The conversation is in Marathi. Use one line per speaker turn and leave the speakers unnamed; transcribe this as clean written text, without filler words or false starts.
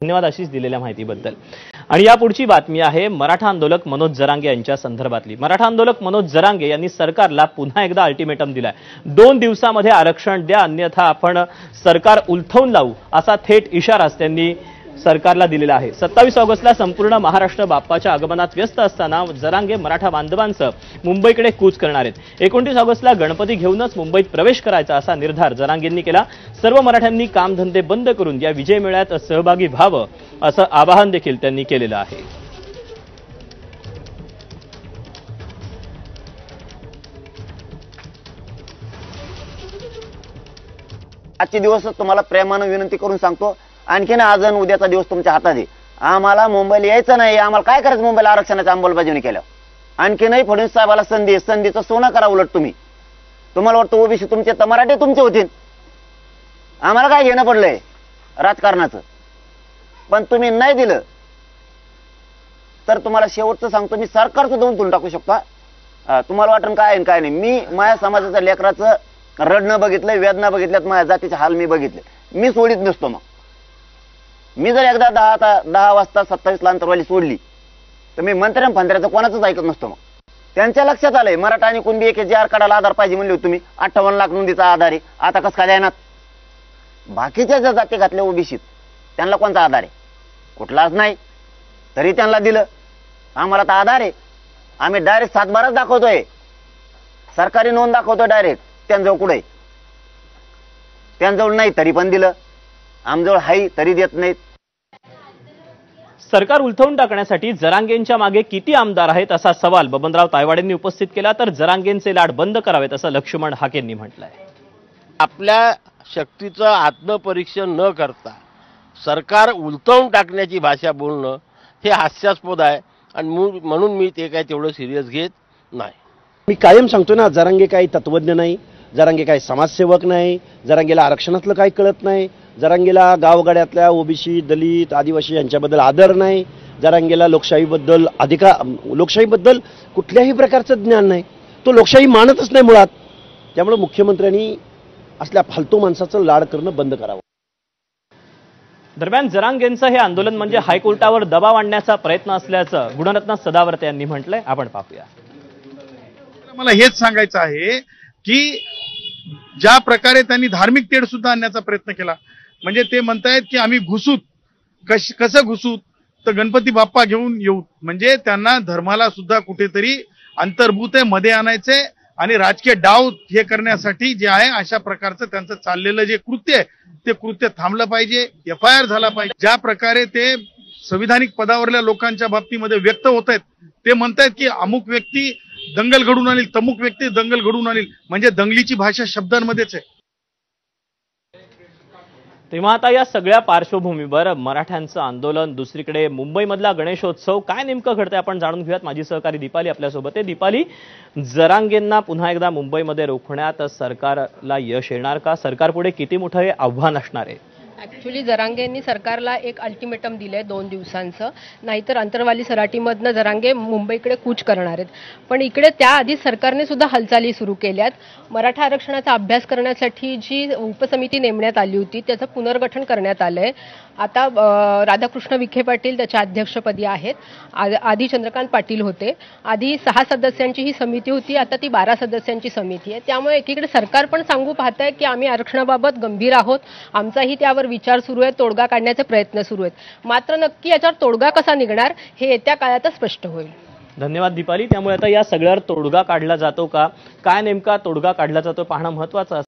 धन्यवाद आशिष दिलेल्या माहितीबद्दल। आणि यापुढची बातमी आहे मराठा आंदोलक मनोज जरांगे यांच्या संदर्भातली। मराठा आंदोलक मनोज जरांगे यांनी सरकारला पुन्हा एकदा अल्टिमेटम दिलाय। 2 दिवसांमध्ये आरक्षण द्या, अन्यथा आपण सरकार उलथवून लावू, असा थेट इशारा त्यांनी सरकारला दिलेला आहे। 27 ऑगस्टला संपूर्ण महाराष्ट्र बाप्पाच्या आगमनात व्यस्त असताना जरांगे मराठा बांधवांसह मुंबईकडे कूच करणार आहेत। 29 ऑगस्टला गणपती घेऊनच मुंबईत प्रवेश करायचा असा निर्धार जरांगेंनी केला। सर्व मराठ्यांनी कामधंदे बंद करून या विजय मेळ्यात सहभागी व्हावं असं आवाहन देखील त्यांनी केलेलं आहे।
आजचे दिवस तुम्हाला प्रेमाने विनंती करून सांगतो, आणखीन आज आणि उद्याचा दिवस तुमच्या हातात आहे। आम्हाला मुंबईला यायचं नाही, आम्हाला काय करायचं मुंबईला आरक्षणाची अंमलबजावणी केलं। आणखीनही फडणवीस साहेबाला संधीचं सोनं करा उलट तुम्ही। तुम्हाला वाटतं ओबीसी तुमचे तर मराठी तुमचे होतील, आम्हाला काय घेणं पडलंय राजकारणाचं। पण तुम्ही नाही दिलं तर तुम्हाला शेवटचं सांगतो, मी सरकार सुद्धा उलटून टाकू शकतो। तुम्हाला वाटण काय आहे काय नाही। मी माझ्या समाजाच्या लेकराचं रडणं बघितलंय, वेदना बघितल्यात, माझ्या जातीचे हाल मी बघितले। मी सोडित नसतो। मग मी जर एकदा 10 वाजता 27 ला अंतरवाली सोडली तर मी मंत्र्या फंत्र्याचं कोणाचंच ऐकत नसतो। मग त्यांच्या लक्षात आलंय मराठा आणि कुणबी एक JR काढायला आधार पाहिजे म्हणले होते तुम्ही। 58 लाख नोंदीचा आधार आहे, आता कसं काय देणार? बाकीच्या ज्या जाती घातल्या ओबीसीत त्यांना कोणता आधार आहे? कुठलाच नाही, तरी त्यांना दिलं। आम्हाला तर आधार आहे, आम्ही डायरेक्ट 7/12 दाखवतोय, सरकारी नोंद दाखवतोय डायरेक्ट। त्यांजवळ कुठे? त्यांजवळ नाही तरी पण दिलं, आमजवळ हाई तरी देत नाहीत।
सरकार उलथवून टाकण्यासाठी जरांगेंच्या मागे किती आमदार आहेत असा सवाल बबनराव तायवाडेंनी उपस्थित केला। तर जरांगेंचे लाड बंद करावेत असं लक्ष्मण हाकेंनी म्हटलंय।
आपल्या शक्तीचं आत्मपरीक्षण न करता सरकार उलथवून टाकण्याची भाषा बोलणं हे हास्यास्पद आहे, आणि म्हणून मी ते काय तेवढं सिरियस घेत नाही।
मी कायम सांगतो ना, जरांगे काही तत्वज्ञ नाही, जरांगे काही समाजसेवक नाही, जरांगेला आरक्षणातलं काही कळत नाही, जरांगेला गावगाड्यातल्या ओबीसी दलित आदिवासी यांच्याबद्दल आदर नाही, जरांगेला लोकशाहीबद्दल कुठल्याही प्रकारचं ज्ञान नाही, तो लोकशाही मानतच नाही मुळात। त्यामुळे मुख्यमंत्र्यांनी असल्या फालतू माणसाचं लाड करणं बंद करावं।
दरम्यान जरांगेंचं हे आंदोलन म्हणजे हायकोर्टावर दबाव आणण्याचा प्रयत्न असल्याचं गुणरत्न सदावर्ते यांनी म्हटलंय। आपण पाहूया।
मला हेच सांगायचं आहे की ज्या प्रकारे त्यांनी धार्मिक तेढ सुद्धा आणण्याचा प्रयत्न केला, म्हणजे ते म्हणतायत की आम्ही घुसूत, कसं घुसूत तर गणपती बाप्पा घेऊन येऊ, म्हणजे त्यांना धर्माला सुद्धा कुठेतरी अंतर्भूत मध्ये आणायचे आणि राजकीय डाव हे करण्यासाठी जे आहे अशा प्रकारचं त्यांचं चाललेलं जे कृत्य आहे ते कृत्य थांबलं पाहिजे, FIR झाला पाहिजे। ज्या प्रकारे ते संविधानिक पदावरल्या लोकांच्या बाबतीमध्ये व्यक्त होत आहेत, ते म्हणतायत की अमुक व्यक्ती दंगल घडून आणील, तमुक व्यक्ती दंगल घडून आणील, म्हणजे दंगलीची भाषा शब्दांमध्येच आहे।
तेव्हा आता या सगळ्या पार्श्वभूमीवर मराठ्यांचं आंदोलन, दुसरीकडे मुंबईमधला गणेशोत्सव, काय नेमकं घडतंय आपण जाणून घेऊयात। माझी सहकारी दीपाली आपल्यासोबत आहे। दीपाली, जरांगेंना पुन्हा एकदा मुंबईमध्ये रोखण्यात सरकारला यश येणार का? सरकारपुढे किती मोठं हे आव्हान असणार आहे?
ॲक्च्युली जरांगेंनी सरकारला एक अल्टिमेटम दिलंय 2 दिवसांचं, नाहीतर अंतरवाली सराटीमधनं जरांगे मुंबईकडे कूच करणार आहेत। पण इकडे त्याआधी सरकारने सुद्धा हालचाली सुरू केल्यात। मराठा आरक्षणाचा अभ्यास करण्यासाठी जी उपसमिती नेमण्यात आली होती त्याचं पुनर्गठन करण्यात आलंय। आता राधाकृष्ण विखे पाटील त्याच्या अध्यक्षपदी आहेत, आधी चंद्रकांत पाटील होते। आधी 6 सदस्यांची ही समिती होती, आता ती 12 सदस्यांची समिती आहे। त्यामुळे एकीकडे सरकार पण सांगू पाहतंय की आम्ही आरक्षणाबाबत गंभीर आहोत, आमचाही त्यावर विचार सुरू आहे, तोडगा काढण्याचे प्रयत्न सुरू आहेत। मात्र नक्की याच्यावर तोडगा कसा निघणार हे येत्या काळातच स्पष्ट होईल।
धन्यवाद दीपाली। त्यामुळे आता या सगळ्यावर तोडगा काढला जातो का, काय नेमका तोडगा काढला जातो पाहणं महत्त्वाचं